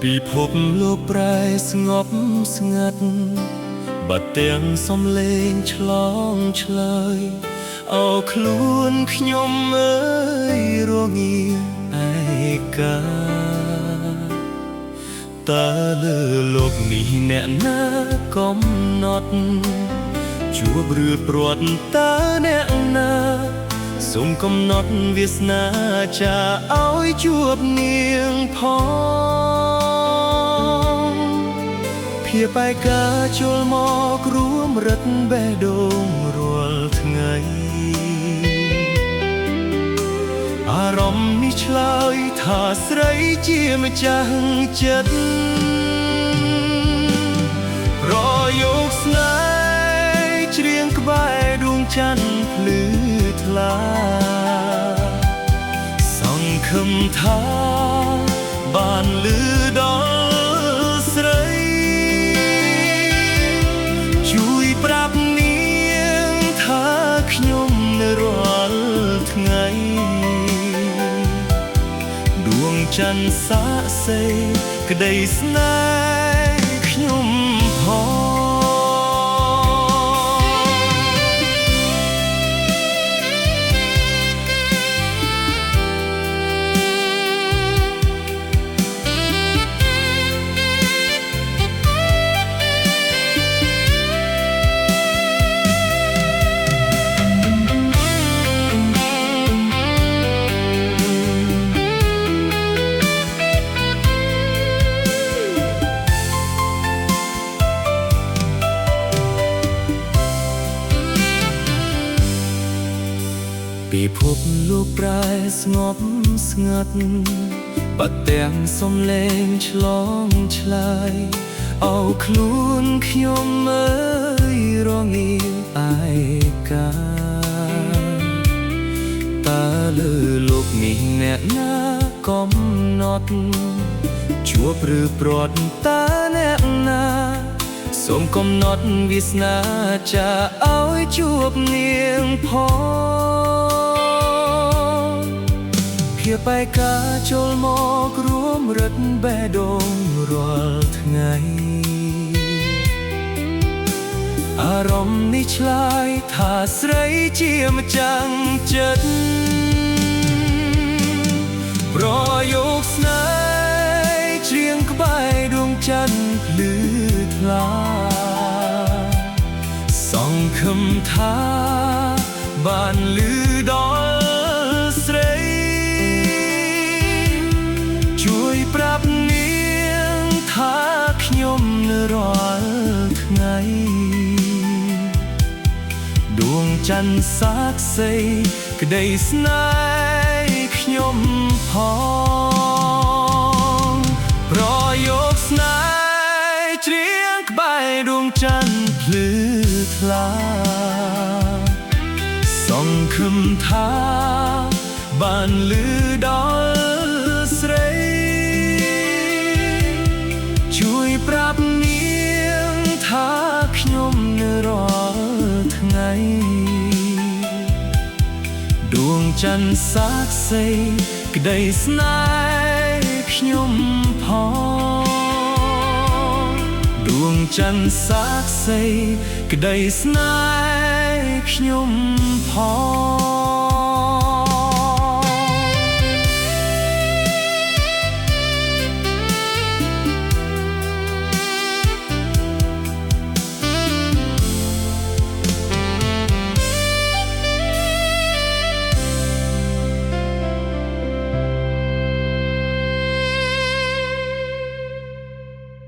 ពិភពលោកប្រែស្ងប់ស្ងាត់បាត់ទាំងសំឡេងឆ្លងឆ្លើយអោខ្លួនខ្ញុំអើយរងាឯកាតើលើលោកនេះអ្នកណាកំណត់ជួបឬព្រាត់តើអ្នកណាសូមកំណត់វាសនាចាឲ្យជួបនាងផងភាពឯកាចូលមករួមរិទ្ធបេះដូងរាល់ថ្ងៃអារម្មណ៍នេះឆ្លើយថាស្រីជាម្ចាស់ចិត្តរយកស្នេហ៍ច្រៀងក្បែរដួងច័ន្ទភ្លឺថ្លាសង្ឃឹមថាបានលឺដល់ស្រីជួយប្រាប់នាងថាខ្ញុំនៅរាល់ថ្ងៃដួងច័ន្ទសាកសេក្តីស្នេហ៍ខ្ញុំផងពិភពលោកប្រែស្ងប់ស្ងាត់បាត់ទាំងសំឡេងឆ្លងឆ្លើយអោខ្លួនខ្ញុំអើយរងាឯកាតើលើលោកនេះអ្នកណាកំណត់ជួបឬព្រាត់តើអ្នកណាសូមកំណត់វាសនាចាឲ្យជួបនាងផងភាពឯកាចូលមករួមរិទ្ធបេះដូងរាល់ថ្ងៃអារម្មណ៍នេះឆ្លើយថាស្រីជាម្ចាស់ចិត្តប្រយកស្នេហ៍ច្រៀងក្បែរដួងច័ន្ទភ្លឺថ្លាសង្ឃឹមថាបានលឺដល់ស្រីជួយប្រាប់នាងថាខ្ញុំនៅរាល់ថ្ងៃដួងច័ន្ទសាកសេក្តីស្នេហ៍ខ្ញុំផងប្រយកស្នេហ៍ច្រៀងក្បែរដួងច័ន្ទភ្លឺថ្លាសង្ឃឹមថាបានលឺដល់ស្រីជួយប្រាប់នាងថាខ្ញុំនៅរាល់ថ្ងៃដួងច័ន្ទសាកសេក្តីស្នេហ៍ខ្ញុំផងដួងច័ន្ទសាកសេក្តីស្នេហ៍ខ្ញុំផង